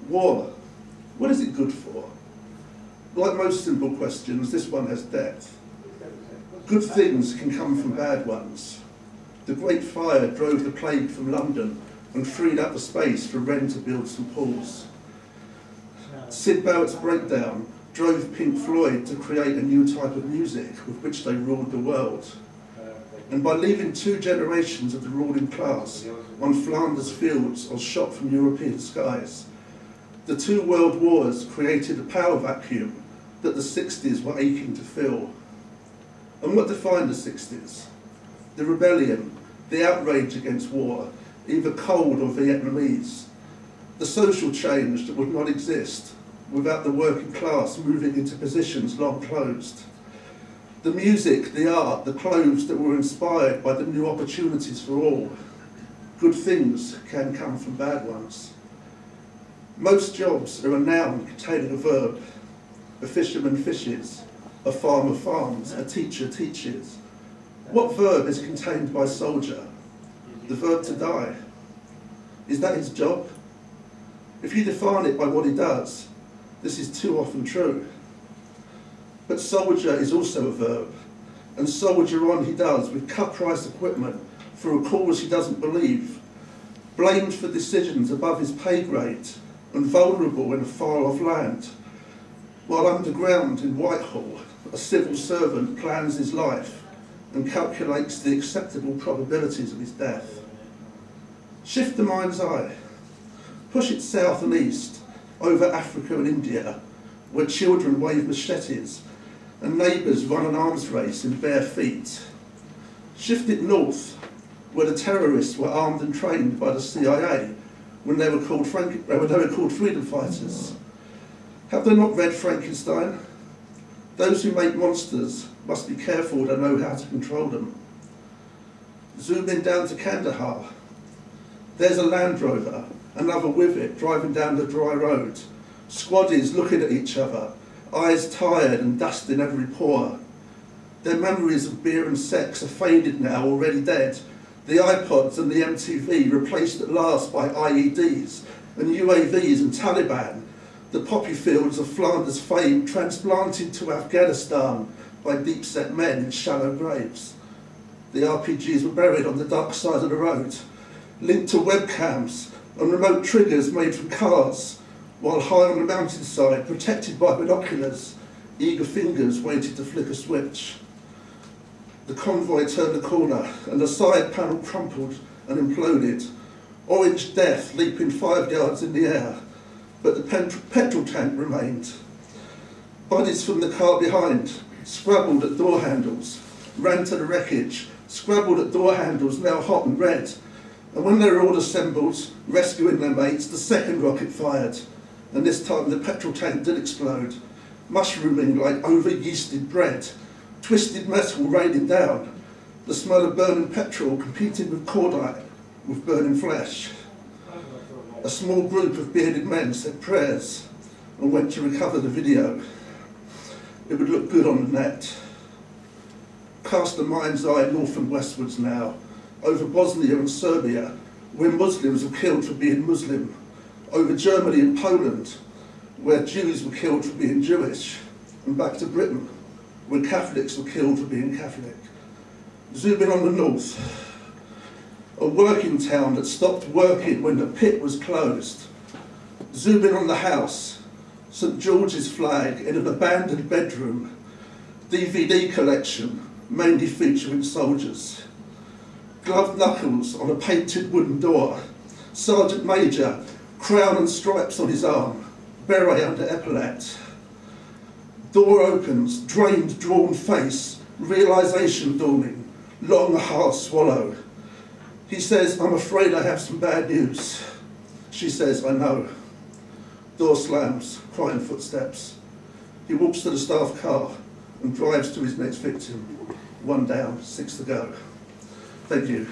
War, what is it good for? Like most simple questions, this one has depth. Good things can come from bad ones. The Great Fire drove the plague from London and freed up the space for Wren to build St Paul's. Sid Barrett's breakdown drove Pink Floyd to create a new type of music with which they ruled the world. And by leaving 2 generations of the ruling class on Flanders fields or shot from European skies, the 2 world wars created a power vacuum that the 60s were aching to fill. And what defined the 60s? The rebellion, the outrage against war, either cold or Vietnamese. The social change that would not exist without the working class moving into positions long closed. The music, the art, the clothes that were inspired by the new opportunities for all. Good things can come from bad ones. Most jobs are a noun containing a verb. A fisherman fishes, a farmer farms, a teacher teaches. What verb is contained by soldier? The verb to die. Is that his job? If you define it by what he does, this is too often true. But soldier is also a verb, and soldier on he does with cut-price equipment for a cause he doesn't believe, blamed for decisions above his pay grade and vulnerable in a far-off land, while underground in Whitehall, a civil servant plans his life and calculates the acceptable probabilities of his death. Shift the mind's eye, push it south and east, over Africa and India, where children wave machetes and neighbours run an arms race in bare feet. Shift it north, where the terrorists were armed and trained by the CIA when they were called freedom fighters. Have they not read Frankenstein? Those who make monsters must be careful to know how to control them. Zoom in down to Kandahar. There's a Land Rover, another with it, driving down the dry road. Squaddies looking at each other, eyes tired and dust in every pore. Their memories of beer and sex are faded now, already dead. The iPods and the MTV replaced at last by IEDs and UAVs and Taliban. The poppy fields of Flanders fame transplanted to Afghanistan by deep-set men in shallow graves. The RPGs were buried on the dark side of the road, linked to webcams and remote triggers made from cars, while high on the mountainside, protected by binoculars, eager fingers waited to flick a switch. The convoy turned the corner and the side panel crumpled and imploded, orange death leaping 5 yards in the air, but the petrol tank remained. Bodies from the car behind scrabbled at door handles, ran to the wreckage, scrabbled at door handles now hot and red, and when they were all assembled, rescuing their mates, the second rocket fired, and this time the petrol tank did explode, mushrooming like over-yeasted bread, twisted metal raining down, the smell of burning petrol competing with cordite, with burning flesh. A small group of bearded men said prayers and went to recover the video. It would look good on the net. Cast a mind's eye north and westwards now, over Bosnia and Serbia, where Muslims were killed for being Muslim, over Germany and Poland, where Jews were killed for being Jewish, and back to Britain, where Catholics were killed for being Catholic. Zooming on the north, a working town that stopped working when the pit was closed. Zooming on the house, St George's flag in an abandoned bedroom, DVD collection, mainly featuring soldiers. Gloved knuckles on a painted wooden door, Sergeant Major, crown and stripes on his arm, beret under epaulette. Door opens, drained, drawn face, realisation dawning, long hard swallow. He says, I'm afraid I have some bad news. She says, I know. Door slams, crying footsteps. He walks to the staff car and drives to his next victim. 1 down, 6 to go. Thank you.